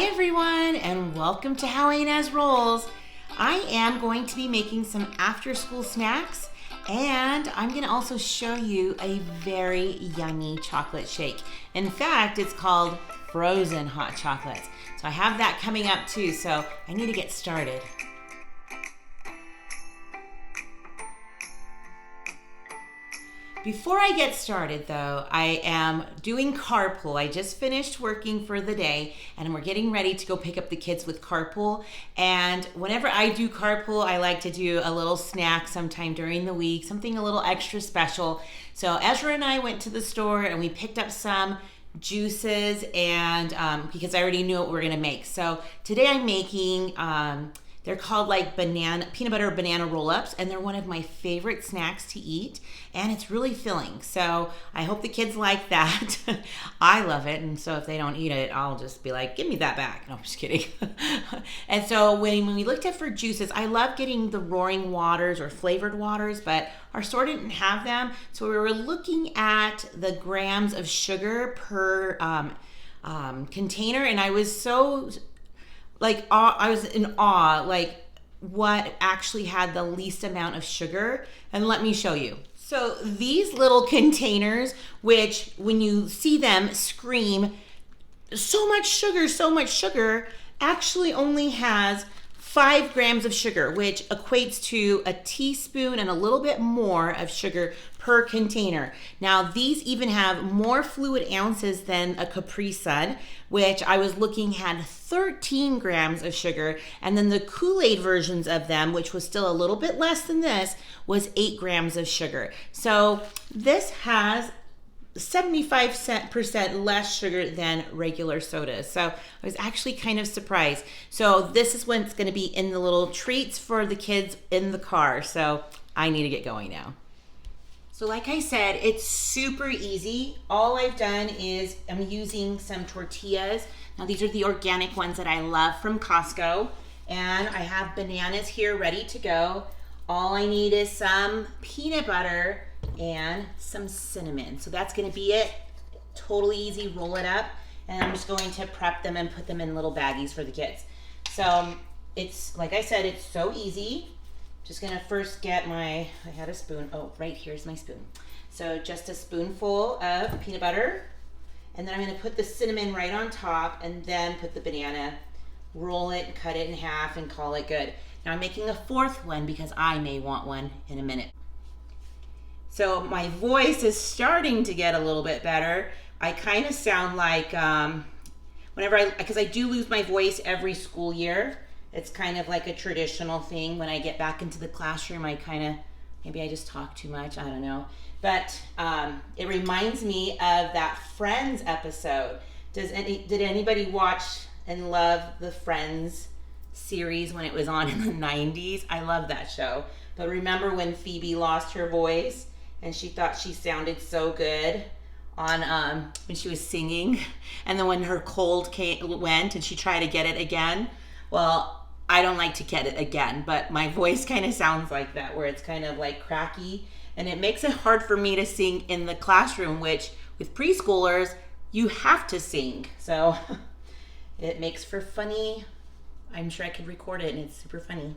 Hi everyone, and welcome to How Ines Rolls. I am going to be making some after school snacks, and I'm going to also show you a very yummy chocolate shake. In fact, it's called frozen hot chocolates. So I have that coming up too, so I need to get started. Before I get started though, I am doing carpool. I just finished working for the day and we're getting ready to go pick up the kids with carpool. And whenever I do carpool, I like to do a little snack sometime during the week, something a little extra special. So Ezra and I went to the store and we picked up some juices and because I already knew what we were gonna make. So today I'm making they're called like peanut butter banana roll-ups, and they're one of my favorite snacks to eat, and it's really filling. So I hope the kids like that. I love it, and so if they don't eat it, I'll just be like, give me that back. No, I'm just kidding. And so when we looked at for juices, I love getting the roaring waters or flavored waters, but our store didn't have them. So we were looking at the grams of sugar per container, and I was so I was in awe, like what actually had the least amount of sugar. And let me show you. So these little containers, which when you see them scream, so much sugar, actually only has 5 grams of sugar, which equates to a teaspoon and a little bit more of sugar per container. Now, these even have more fluid ounces than a Capri Sun, which I was looking had 13 grams of sugar. And then the Kool-Aid versions of them, which was still a little bit less than this, was 8 grams of sugar. So this has 75% less sugar than regular sodas. So I was actually kind of surprised. So this is what's going to be in the little treats for the kids in the car. So I need to get going now. So like I said, it's super easy. All I've done is I'm using some tortillas. Now these are the organic ones that I love from Costco. And I have bananas here ready to go. All I need is some peanut butter and some cinnamon. So that's gonna be it. Totally easy, roll it up. And I'm just going to prep them and put them in little baggies for the kids. So it's, like I said, it's so easy. Just gonna first get I had a spoon. Oh, right here's my spoon. So just a spoonful of peanut butter. And then I'm gonna put the cinnamon right on top and then put the banana, roll it, and cut it in half and call it good. Now I'm making a 4th one because I may want one in a minute. So my voice is starting to get a little bit better. I kind of sound like because I do lose my voice every school year. It's kind of like a traditional thing. When I get back into the classroom, maybe I just talk too much, I don't know. But it reminds me of that Friends episode. Did anybody watch and love the Friends series when it was on in the 90s? I love that show. But remember when Phoebe lost her voice and she thought she sounded so good on when she was singing, and then when her cold went and she tried to get it again? Well, I don't like to get it again, but my voice kind of sounds like that, where it's kind of like cracky, and it makes it hard for me to sing in the classroom, which with preschoolers, you have to sing. So it makes for funny. I'm sure I could record it and it's super funny.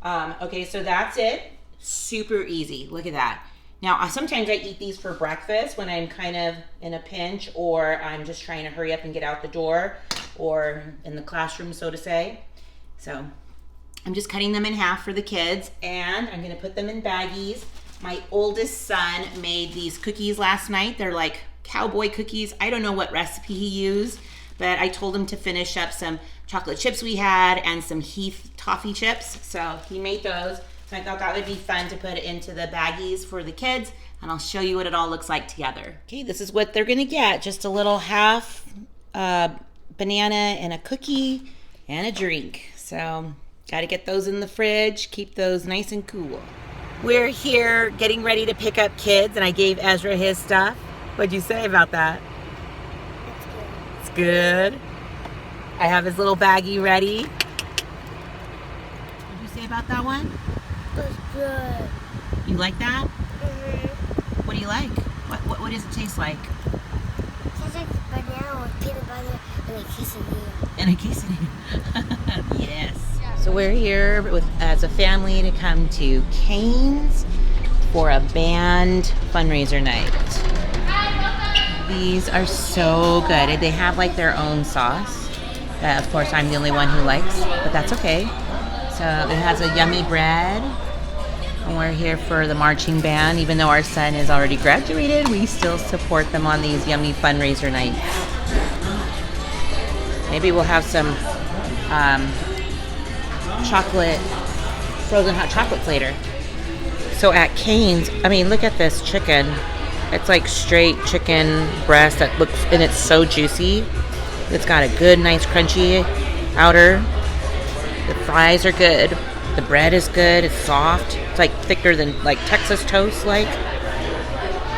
Okay, so that's it. Super easy. Look at that. Now, sometimes I eat these for breakfast when I'm kind of in a pinch, or I'm just trying to hurry up and get out the door, or in the classroom, so to say. So I'm just cutting them in half for the kids, and I'm gonna put them in baggies. My oldest son made these cookies last night. They're like cowboy cookies. I don't know what recipe he used, but I told him to finish up some chocolate chips we had and some Heath toffee chips. So he made those. So I thought that would be fun to put into the baggies for the kids, and I'll show you what it all looks like together. Okay, this is what they're gonna get. Just a little half banana and a cookie and a drink. So gotta get those in the fridge, keep those nice and cool. We're here getting ready to pick up kids, and I gave Ezra his stuff. What'd you say about that? It's good. I have his little baggie ready. What'd you say about that one? It's good. You like that? Mm-hmm. What do you like? What does it taste like? It tastes like banana with peanut butter a quesadilla. And a quesadilla. Yes. So we're here as a family to come to Cane's for a band fundraiser night. These are so good. They have like their own sauce that of course I'm the only one who likes, but that's okay. So it has a yummy bread. And we're here for the marching band. Even though our son is already graduated, we still support them on these yummy fundraiser nights. Maybe we'll have some chocolate, frozen hot chocolates later. So at Cane's, I mean, look at this chicken. It's like straight chicken breast that looks, and it's so juicy. It's got a good, nice, crunchy outer. The fries are good. The bread is good. It's soft. It's like thicker than like Texas toast. Like,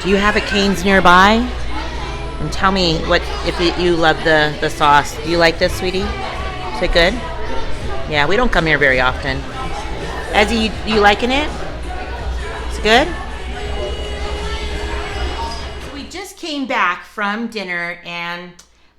do you have a Cane's nearby? And tell me what if you love the sauce. Do you like this, sweetie? Is it good? Yeah, we don't come here very often. Ezzy, you liking it? It's good? We just came back from dinner, and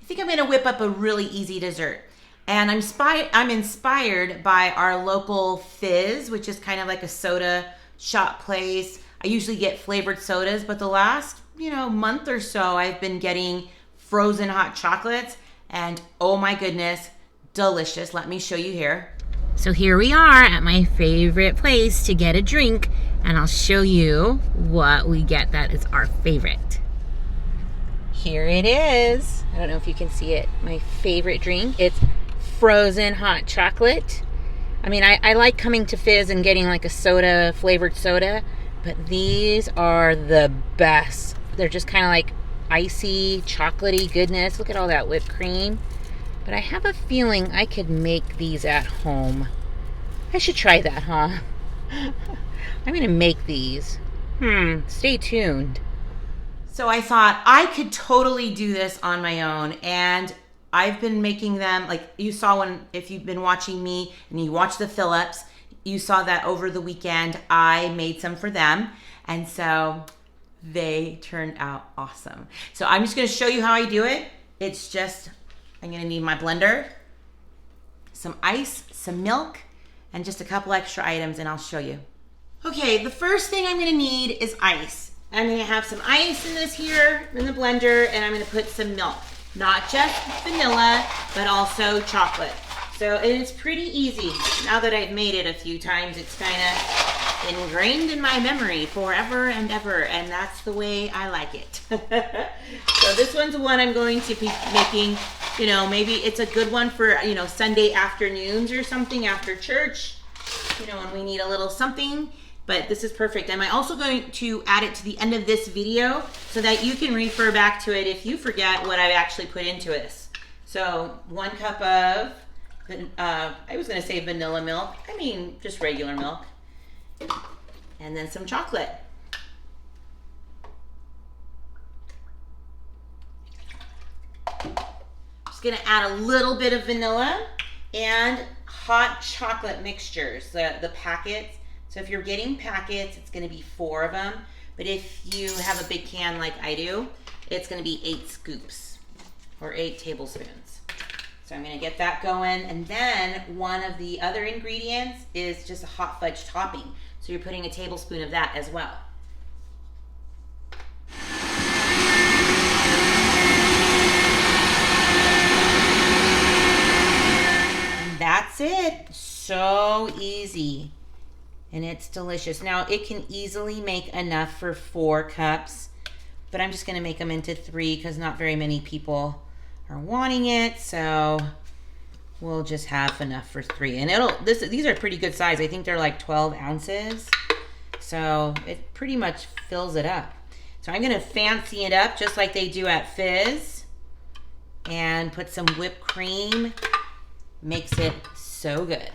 I think I'm going to whip up a really easy dessert. And I'm inspired by our local Fizz, which is kind of like a soda shop place. I usually get flavored sodas, but the last, month or so, I've been getting frozen hot chocolates, and oh my goodness, delicious. Let me show you here. So here we are at my favorite place to get a drink, and I'll show you what we get that is our favorite. Here it is. I don't know if you can see it. My favorite drink. It's frozen hot chocolate. I mean, I like coming to Fizz and getting like a soda, flavored soda, but these are the best. They're just kind of like icy, chocolatey goodness. Look at all that whipped cream. But I have a feeling I could make these at home. I should try that, huh? I'm gonna make these. Stay tuned. So I thought I could totally do this on my own, and I've been making them, like you saw when, if you've been watching me and you watch the Phillips, you saw that over the weekend I made some for them, and so they turned out awesome. So I'm just gonna show you how I do it. It's just, I'm gonna need my blender, some ice, some milk, and just a couple extra items, and I'll show you. Okay, the first thing I'm gonna need is ice. I'm gonna have some ice in this here, in the blender, and I'm gonna put some milk. Not just vanilla, but also chocolate. So it's pretty easy. Now that I've made it a few times, it's kind of ingrained in my memory forever and ever, and that's the way I like it. So this one's the one I'm going to be making, maybe it's a good one for, Sunday afternoons or something after church, when we need a little something. But this is perfect. I'm also going to add it to the end of this video so that you can refer back to it if you forget what I actually put into this. So 1 cup of, I was gonna say vanilla milk. I mean, just regular milk. And then some chocolate. Just gonna add a little bit of vanilla and hot chocolate mixtures, the packets. So if you're getting packets, it's gonna be 4 of them. But if you have a big can like I do, it's gonna be 8 scoops or 8 tablespoons. So I'm gonna get that going. And then one of the other ingredients is just a hot fudge topping. So you're putting a tablespoon of that as well. And that's it. So easy. And it's delicious. Now it can easily make enough for 4 cups, but I'm just gonna make them into 3 because not very many people are wanting it. So we'll just have enough for 3. And these are pretty good size. I think they're like 12 ounces. So it pretty much fills it up. So I'm gonna fancy it up just like they do at Fizz and put some whipped cream. Makes it so good.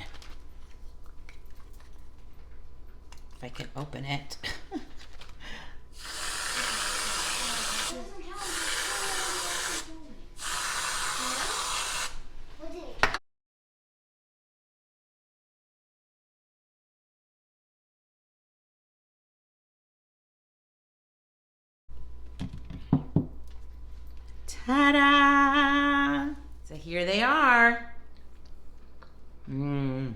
If I can open it. Ta-da! So here they are. Mmm,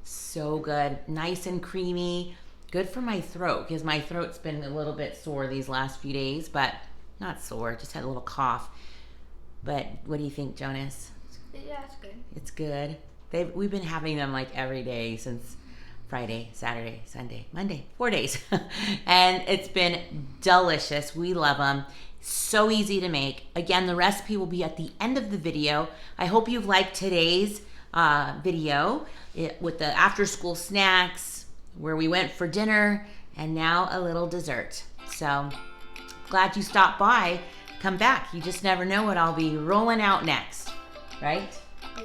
so good. Nice and creamy. Good for my throat because my throat's been a little bit sore these last few days, but not sore, just had a little cough. But what do you think, Jonas? Yeah, it's good. It's good. We've been having them like every day since Friday, Saturday, Sunday, Monday, 4 days. And it's been delicious. We love them. So easy to make. Again, the recipe will be at the end of the video. I hope you've liked today's video with the after school snacks, where we went for dinner, and now a little dessert. So glad you stopped by. Come back. You just never know what I'll be rolling out next, right? Yeah.